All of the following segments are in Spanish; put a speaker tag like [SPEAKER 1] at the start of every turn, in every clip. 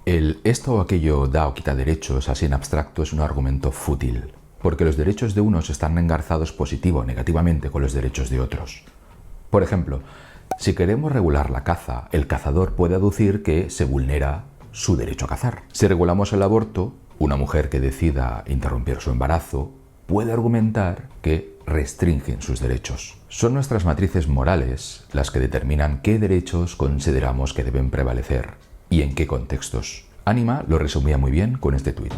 [SPEAKER 1] El esto o aquello da o quita derechos así en abstracto es un argumento fútil, porque los derechos de unos están engarzados positivo o negativamente con los derechos de otros. Por ejemplo, si queremos regular la caza, el cazador puede aducir que se vulnera su derecho a cazar. Si regulamos el aborto, una mujer que decida interrumpir su embarazo puede argumentar que restringen sus derechos. Son nuestras matrices morales las que determinan qué derechos consideramos que deben prevalecer y en qué contextos. Anima lo resumía muy bien con este tuit.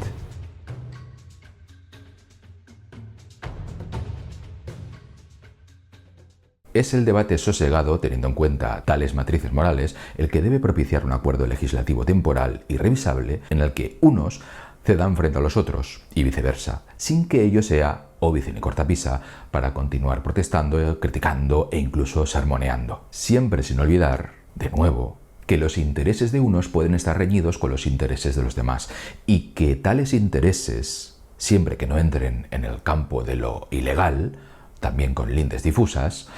[SPEAKER 1] Es el debate sosegado, teniendo en cuenta tales matrices morales, el que debe propiciar un acuerdo legislativo temporal y revisable en el que unos cedan frente a los otros y viceversa, sin que ello sea óbice ni cortapisa para continuar protestando, criticando e incluso sermoneando. Siempre sin olvidar, de nuevo, que los intereses de unos pueden estar reñidos con los intereses de los demás y que tales intereses, siempre que no entren en el campo de lo ilegal, también con lindes difusas,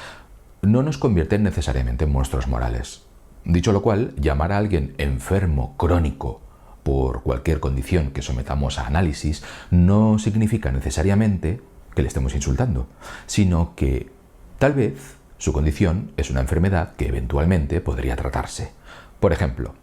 [SPEAKER 1] no nos convierten necesariamente en monstruos morales. Dicho lo cual, llamar a alguien enfermo crónico por cualquier condición que sometamos a análisis no significa necesariamente que le estemos insultando, sino que tal vez su condición es una enfermedad que eventualmente podría tratarse. Por ejemplo,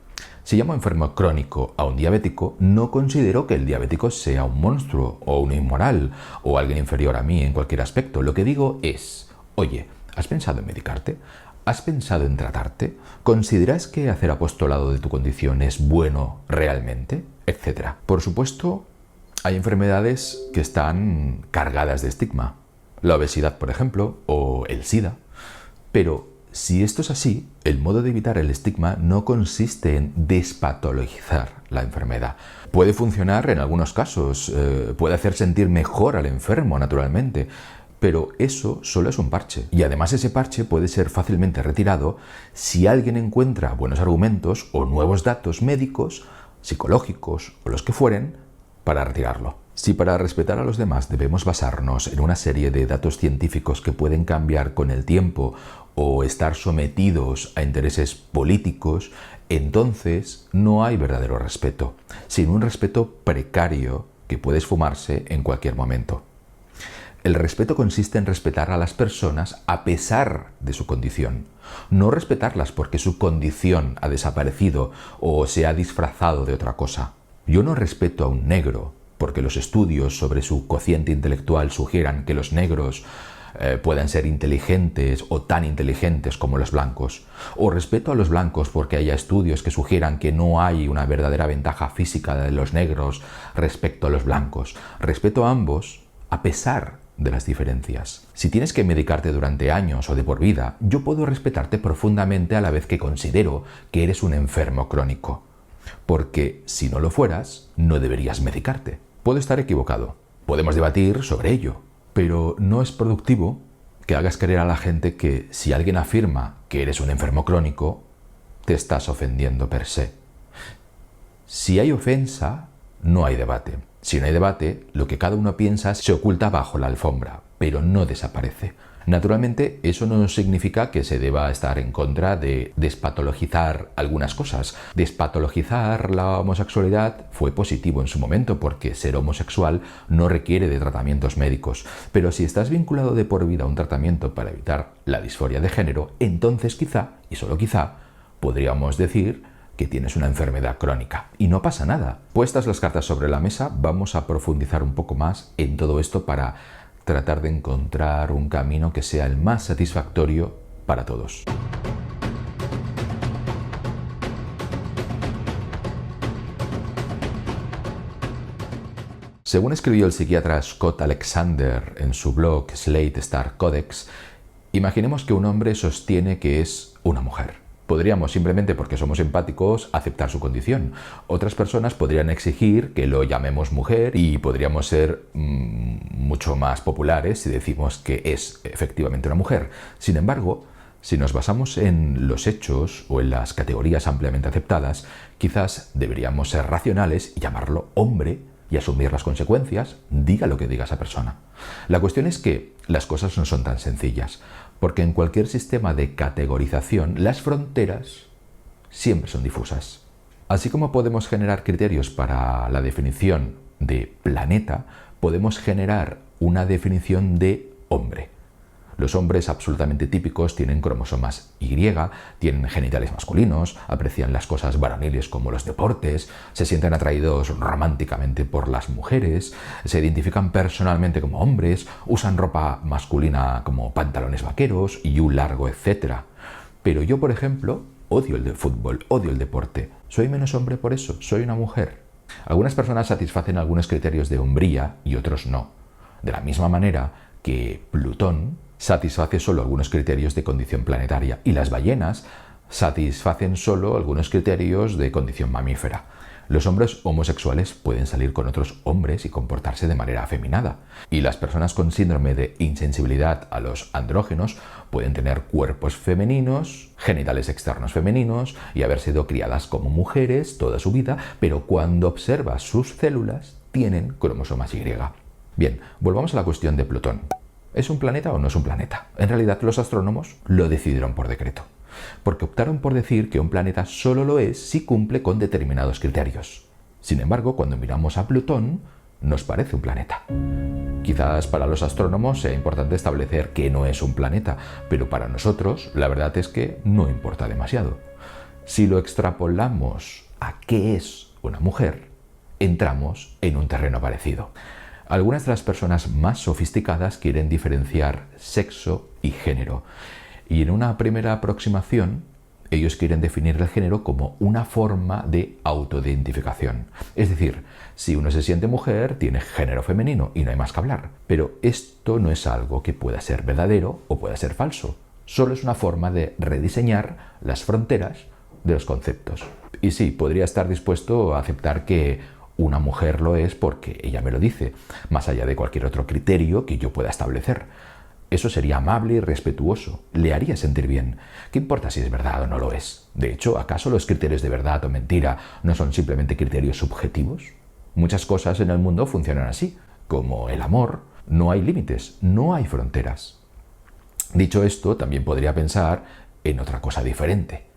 [SPEAKER 1] si llamo enfermo crónico a un diabético, no considero que el diabético sea un monstruo o un inmoral o alguien inferior a mí en cualquier aspecto. Lo que digo es, oye, ¿has pensado en medicarte? ¿Has pensado en tratarte? ¿Consideras que hacer apostolado de tu condición es bueno realmente? Etcétera. Por supuesto, hay enfermedades que están cargadas de estigma. La obesidad, por ejemplo, o el SIDA. Pero si esto es así, el modo de evitar el estigma no consiste en despatologizar la enfermedad. Puede funcionar en algunos casos, puede hacer sentir mejor al enfermo, naturalmente, pero eso solo es un parche. Y además ese parche puede ser fácilmente retirado si alguien encuentra buenos argumentos o nuevos datos médicos, psicológicos o los que fueren, para retirarlo. Si para respetar a los demás debemos basarnos en una serie de datos científicos que pueden cambiar con el tiempo o estar sometidos a intereses políticos, entonces no hay verdadero respeto, sino un respeto precario que puede esfumarse en cualquier momento. El respeto consiste en respetar a las personas a pesar de su condición, no respetarlas porque su condición ha desaparecido o se ha disfrazado de otra cosa. Yo no respeto a un negro porque los estudios sobre su cociente intelectual sugieran que los negros puedan ser inteligentes o tan inteligentes como los blancos. O respeto a los blancos porque haya estudios que sugieran que no hay una verdadera ventaja física de los negros respecto a los blancos. Respeto a ambos a pesar de las diferencias. Si tienes que medicarte durante años o de por vida, yo puedo respetarte profundamente a la vez que considero que eres un enfermo crónico. Porque si no lo fueras, no deberías medicarte. Puedo estar equivocado. Podemos debatir sobre ello. Pero no es productivo que hagas creer a la gente que si alguien afirma que eres un enfermo crónico, te estás ofendiendo per se. Si hay ofensa, no hay debate. Si no hay debate, lo que cada uno piensa se oculta bajo la alfombra, pero no desaparece. Naturalmente, eso no significa que se deba estar en contra de despatologizar algunas cosas. Despatologizar la homosexualidad fue positivo en su momento porque ser homosexual no requiere de tratamientos médicos. Pero si estás vinculado de por vida a un tratamiento para evitar la disforia de género, entonces quizá, y solo quizá, podríamos decir que tienes una enfermedad crónica. Y no pasa nada. Puestas las cartas sobre la mesa, vamos a profundizar un poco más en todo esto para tratar de encontrar un camino que sea el más satisfactorio para todos. Según escribió el psiquiatra Scott Alexander en su blog Slate Star Codex, imaginemos que un hombre sostiene que es una mujer. Podríamos, simplemente porque somos empáticos, aceptar su condición. Otras personas podrían exigir que lo llamemos mujer y podríamos ser mucho más populares si decimos que es efectivamente una mujer. Sin embargo, si nos basamos en los hechos o en las categorías ampliamente aceptadas, quizás deberíamos ser racionales y llamarlo hombre y asumir las consecuencias, diga lo que diga esa persona. La cuestión es que las cosas no son tan sencillas, porque en cualquier sistema de categorización las fronteras siempre son difusas. Así como podemos generar criterios para la definición de planeta, podemos generar una definición de hombre. Los hombres absolutamente típicos tienen cromosomas Y, tienen genitales masculinos, aprecian las cosas varoniles como los deportes, se sienten atraídos románticamente por las mujeres, se identifican personalmente como hombres, usan ropa masculina como pantalones vaqueros y un largo, etc. Pero yo, por ejemplo, odio el fútbol, odio el deporte. ¿Soy menos hombre por eso? ¿Soy una mujer? Algunas personas satisfacen algunos criterios de hombría y otros no. De la misma manera que Plutón satisface solo algunos criterios de condición planetaria y las ballenas satisfacen solo algunos criterios de condición mamífera. Los hombres homosexuales pueden salir con otros hombres y comportarse de manera afeminada. Y las personas con síndrome de insensibilidad a los andrógenos pueden tener cuerpos femeninos, genitales externos femeninos y haber sido criadas como mujeres toda su vida, pero cuando observas sus células tienen cromosomas Y. Bien, volvamos a la cuestión de Plutón. ¿Es un planeta o no es un planeta? En realidad los astrónomos lo decidieron por decreto, porque optaron por decir que un planeta solo lo es si cumple con determinados criterios. Sin embargo, cuando miramos a Plutón, nos parece un planeta. Quizás para los astrónomos sea importante establecer que no es un planeta, pero para nosotros la verdad es que no importa demasiado. Si lo extrapolamos a qué es una mujer, entramos en un terreno parecido. Algunas de las personas más sofisticadas quieren diferenciar sexo y género. Y en una primera aproximación, ellos quieren definir el género como una forma de autoidentificación. Es decir, si uno se siente mujer, tiene género femenino y no hay más que hablar. Pero esto no es algo que pueda ser verdadero o pueda ser falso. Solo es una forma de rediseñar las fronteras de los conceptos. Y sí, podría estar dispuesto a aceptar que una mujer lo es porque ella me lo dice, más allá de cualquier otro criterio que yo pueda establecer. Eso sería amable y respetuoso, le haría sentir bien. ¿Qué importa si es verdad o no lo es? De hecho, ¿acaso los criterios de verdad o mentira no son simplemente criterios subjetivos? Muchas cosas en el mundo funcionan así, como el amor. No hay límites, no hay fronteras. Dicho esto, también podría pensar en otra cosa diferente.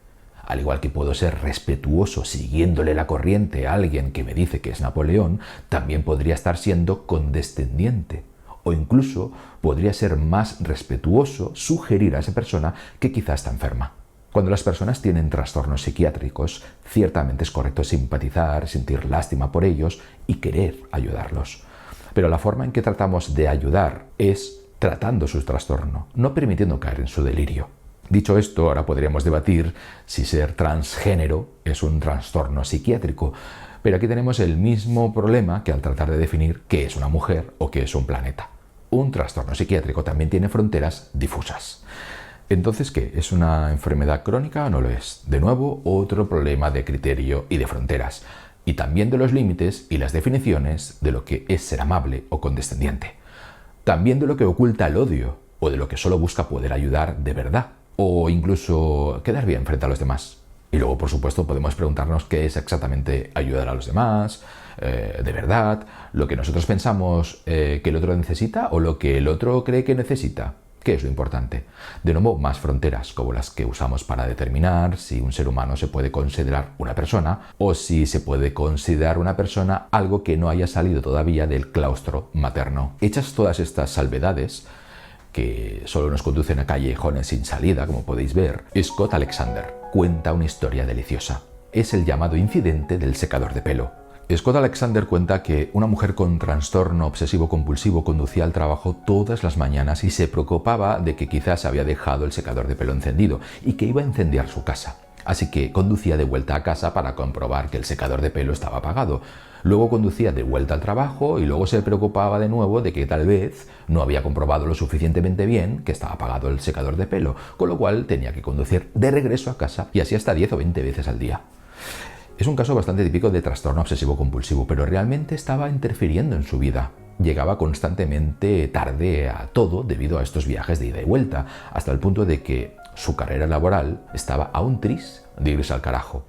[SPEAKER 1] Al igual que puedo ser respetuoso siguiéndole la corriente a alguien que me dice que es Napoleón, también podría estar siendo condescendiente. O incluso podría ser más respetuoso sugerir a esa persona que quizá está enferma. Cuando las personas tienen trastornos psiquiátricos, ciertamente es correcto simpatizar, sentir lástima por ellos y querer ayudarlos. Pero la forma en que tratamos de ayudar es tratando su trastorno, no permitiendo caer en su delirio. Dicho esto, ahora podríamos debatir si ser transgénero es un trastorno psiquiátrico, pero aquí tenemos el mismo problema que al tratar de definir qué es una mujer o qué es un planeta. Un trastorno psiquiátrico también tiene fronteras difusas. Entonces, ¿qué? ¿Es una enfermedad crónica o no lo es? De nuevo, otro problema de criterio y de fronteras, y también de los límites y las definiciones de lo que es ser amable o condescendiente. También de lo que oculta el odio o de lo que solo busca poder ayudar de verdad. O incluso quedar bien frente a los demás. Y luego, por supuesto, podemos preguntarnos qué es exactamente ayudar a los demás, de verdad, lo que nosotros pensamos que el otro necesita o lo que el otro cree que necesita. ¿Qué es lo importante? De nuevo, más fronteras, como las que usamos para determinar si un ser humano se puede considerar una persona o si se puede considerar una persona algo que no haya salido todavía del claustro materno. Hechas todas estas salvedades, que solo nos conducen a callejones sin salida, como podéis ver, Scott Alexander cuenta una historia deliciosa. Es el llamado incidente del secador de pelo. Scott Alexander cuenta que una mujer con trastorno obsesivo-compulsivo conducía al trabajo todas las mañanas y se preocupaba de que quizás había dejado el secador de pelo encendido y que iba a incendiar su casa. Así que conducía de vuelta a casa para comprobar que el secador de pelo estaba apagado. Luego conducía de vuelta al trabajo y luego se preocupaba de nuevo de que tal vez no había comprobado lo suficientemente bien que estaba apagado el secador de pelo, con lo cual tenía que conducir de regreso a casa y así hasta 10 o 20 veces al día. Es un caso bastante típico de trastorno obsesivo-compulsivo, pero realmente estaba interfiriendo en su vida. Llegaba constantemente tarde a todo debido a estos viajes de ida y vuelta, hasta el punto de que su carrera laboral estaba a un tris de irse al carajo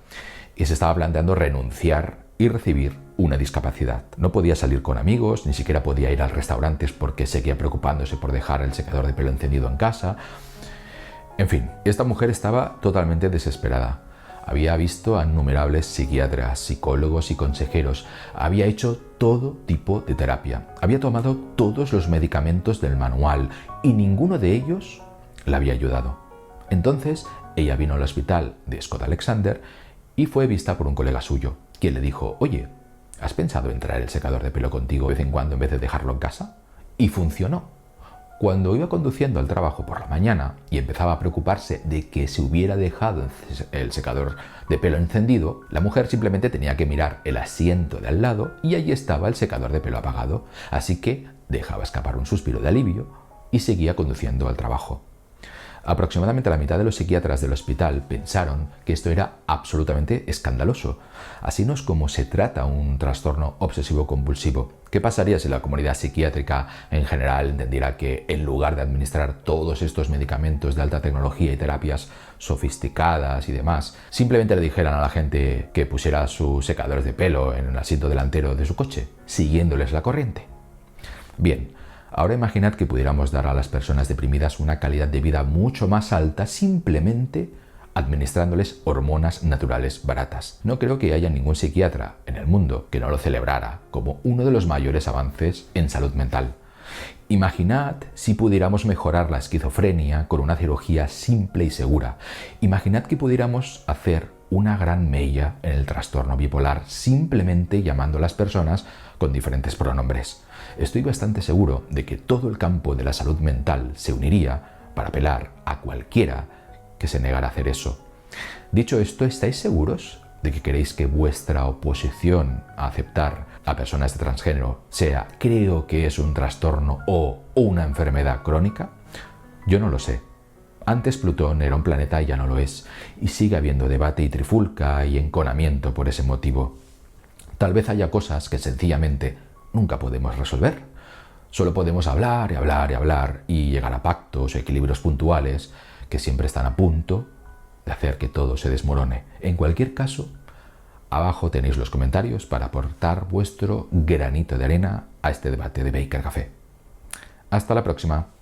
[SPEAKER 1] y se estaba planteando renunciar y recibir una discapacidad. No podía salir con amigos, ni siquiera podía ir a restaurantes porque seguía preocupándose por dejar el secador de pelo encendido en casa. En fin, esta mujer estaba totalmente desesperada. Había visto a innumerables psiquiatras, psicólogos y consejeros. Había hecho todo tipo de terapia. Había tomado todos los medicamentos del manual y ninguno de ellos la había ayudado. Entonces, ella vino al hospital de Scott Alexander y fue vista por un colega suyo, quien le dijo: oye, ¿has pensado en traer el secador de pelo contigo de vez en cuando en vez de dejarlo en casa? Y funcionó. Cuando iba conduciendo al trabajo por la mañana y empezaba a preocuparse de que se hubiera dejado el secador de pelo encendido, la mujer simplemente tenía que mirar el asiento de al lado y allí estaba el secador de pelo apagado. Así que dejaba escapar un suspiro de alivio y seguía conduciendo al trabajo. Aproximadamente la mitad de los psiquiatras del hospital pensaron que esto era absolutamente escandaloso. Así no es como se trata un trastorno obsesivo-compulsivo. ¿Qué pasaría si la comunidad psiquiátrica en general entendiera que en lugar de administrar todos estos medicamentos de alta tecnología y terapias sofisticadas y demás, simplemente le dijeran a la gente que pusiera sus secadores de pelo en el asiento delantero de su coche, siguiéndoles la corriente? Bien. Ahora imaginad que pudiéramos dar a las personas deprimidas una calidad de vida mucho más alta simplemente administrándoles hormonas naturales baratas. No creo que haya ningún psiquiatra en el mundo que no lo celebrara como uno de los mayores avances en salud mental. Imaginad si pudiéramos mejorar la esquizofrenia con una cirugía simple y segura. Imaginad que pudiéramos hacer una gran mella en el trastorno bipolar simplemente llamando a las personas con diferentes pronombres. Estoy bastante seguro de que todo el campo de la salud mental se uniría para apelar a cualquiera que se negara a hacer eso. Dicho esto, ¿estáis seguros de que queréis que vuestra oposición a aceptar a personas de transgénero sea creo que es un trastorno o una enfermedad crónica? Yo no lo sé. Antes Plutón era un planeta y ya no lo es, y sigue habiendo debate y trifulca y enconamiento por ese motivo. Tal vez haya cosas que sencillamente nunca podemos resolver. Solo podemos hablar y hablar y hablar y llegar a pactos o equilibrios puntuales que siempre están a punto de hacer que todo se desmorone. En cualquier caso, abajo tenéis los comentarios para aportar vuestro granito de arena a este debate de Baker Café. Hasta la próxima.